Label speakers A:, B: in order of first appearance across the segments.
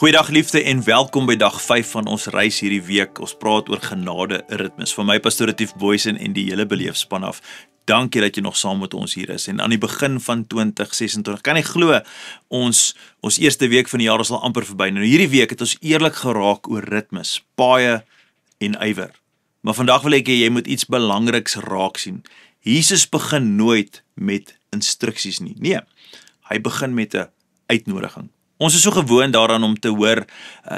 A: Goeiedag liefde en welkom by dag 5 van ons reis hierdie week. Ons praat oor genade ritmes. Van my pastoor Tief Boysen en die hele beleefspan af. Dankie dat jy nog saam met ons hier is. En aan die begin van 2026, kan ek glo, ons eerste week van die jaar is al amper verby. Nou hierdie week het ons eerlik geraak oor ritmes, paaie en ywer. Maar vandag wil ek hê jy moet iets belangriks raak sien. Jesus begin nooit met instruksies nie. Nee, hy begin met 'n uitnodiging. Ons is so gewoond daaraan om te hoor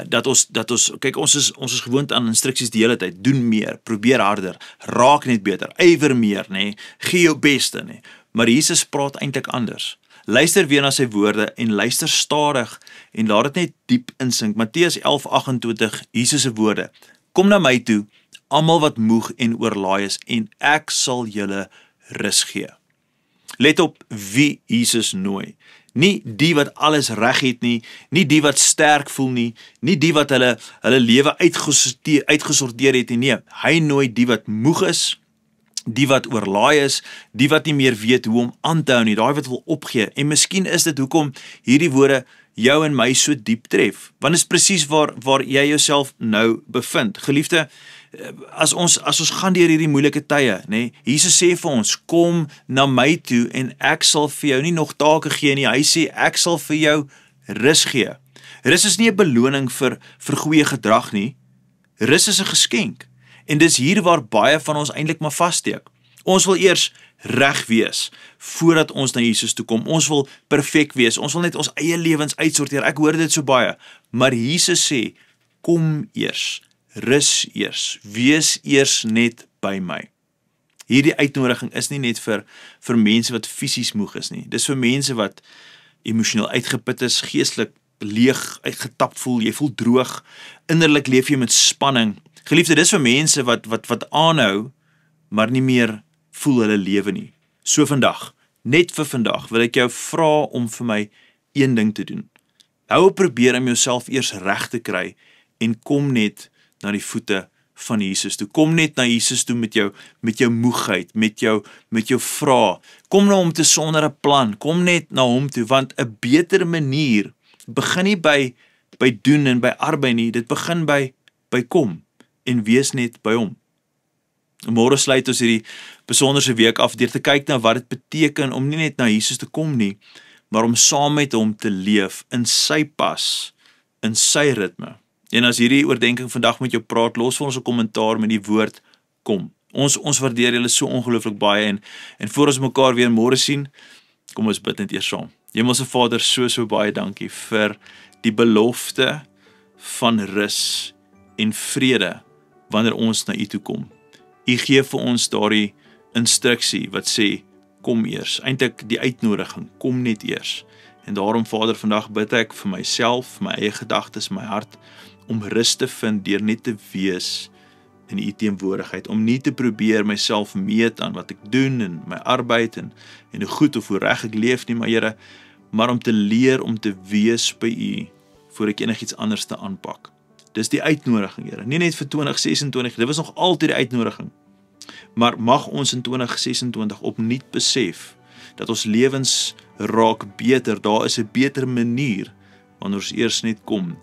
A: dat ons kyk, ons is gewoond aan instruksies die hele tyd. Doen meer, probeer harder, raak net beter, ywer meer, nê, gee jou beste, nê. Maar Jesus praat eintlik anders. Luister weer na sy woorde en luister stadig en laat dit net diep insink. Matteus 11:28, Jesus se woorde. Kom na my toe, almal wat moeg en oorlaai is, en ek sal julle rus gee. Let op wie Jesus nooi. Nie die wat alles reg het nie, nie die wat sterk voel nie, nie die wat hulle lewe uitgesorteer het nie. Nee, hy nooi die wat moeg is, die wat oorlaai is, die wat nie meer weet hoe om aan te hou nie, daai wat wil opgee. En miskien is dit hoekom hierdie woorde jou en my so diep tref. Want dit is presies waar jy jouself nou bevind. Geliefde, as ons gaan deur hierdie moeilike tye, nê, Jesus sê vir ons, kom na my toe en ek sal vir jou nie nog take gee nie. Hy sê ek sal vir jou rus gee. Rus is nie 'n beloning vir goeie gedrag nie. Rus is 'n geskenk. En dis hier waar baie van ons eintlik maar vassteek. Ons wil eers reg wees voordat ons na Jesus toe kom. Ons wil perfek wees. Ons wil net ons eie lewens uitsorteer. Ek hoor dit so baie. Maar Jesus sê, kom eers. Rus eers, wees eers net by my. Hierdie uitnodiging is nie net vir mense wat fisies moeg is nie. Dis vir mense wat emosioneel uitgeput is, geestelik leeg, uitgetap voel, jy voel droog, innerlik leef jy met spanning. Geliefde, dis vir mense wat aanhou, maar nie meer voel hulle lewe nie. So vandag, net vir vandag, wil ek jou vra om vir my een ding te doen. Hou op probeer om jouself eers reg te kry en kom net na die voete van Jesus toe. Kom net na Jesus toe met jou moegheid, met jou vrae. Kom na hom toe sonder 'n plan. Kom net na hom toe, want 'n beter manier begin nie by doen en by arbei nie. Dit begin by kom en wees net by hom. Môre sluit ons hierdie besonderse week af deur te kyk na wat dit beteken om nie net na Jesus te kom nie, maar om saam met hom te leef in sy pas, in sy ritme. En as hierdie oordenking vandag met jou praat, los vir ons 'n kommentaar met die woord kom. Ons waardeer julle so ongelooflik baie en voor ons mekaar weer môre sien, kom ons bid net eers saam. Hemelse Vader, so baie dankie vir die belofte van rus en vrede wanneer ons na U toe kom. U gee vir ons daardie instruksie wat sê, kom eers. Eintlik die uitnodiging, kom net eers. En daarom, Vader, vandag bid ek vir myself, my eie gedagtes, my hart, om rus te vind deur net te wees in U teenwoordigheid, om nie te probeer myself meet aan wat ek doen en my arbeid en hoe goed of hoe reg ek leef nie, maar Here, maar om te leer om te wees by U voor ek enigiets anders te aanpak. Dis die uitnodiging, Here. Nie net vir 2026, dit was nog altyd die uitnodiging. Maar mag ons in 2026 opnuut besef dat ons lewens raak beter. Daar is 'n beter manier wanneer ons eers net kom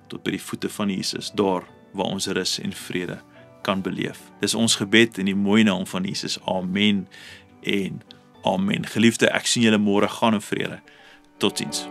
A: tot by die voete van Jesus, daar waar ons rus en vrede kan beleef. Dis ons gebed in die mooi naam van Jesus. Amen en amen. Geliefde, ek sien julle môre, gaan in vrede. Totsiens.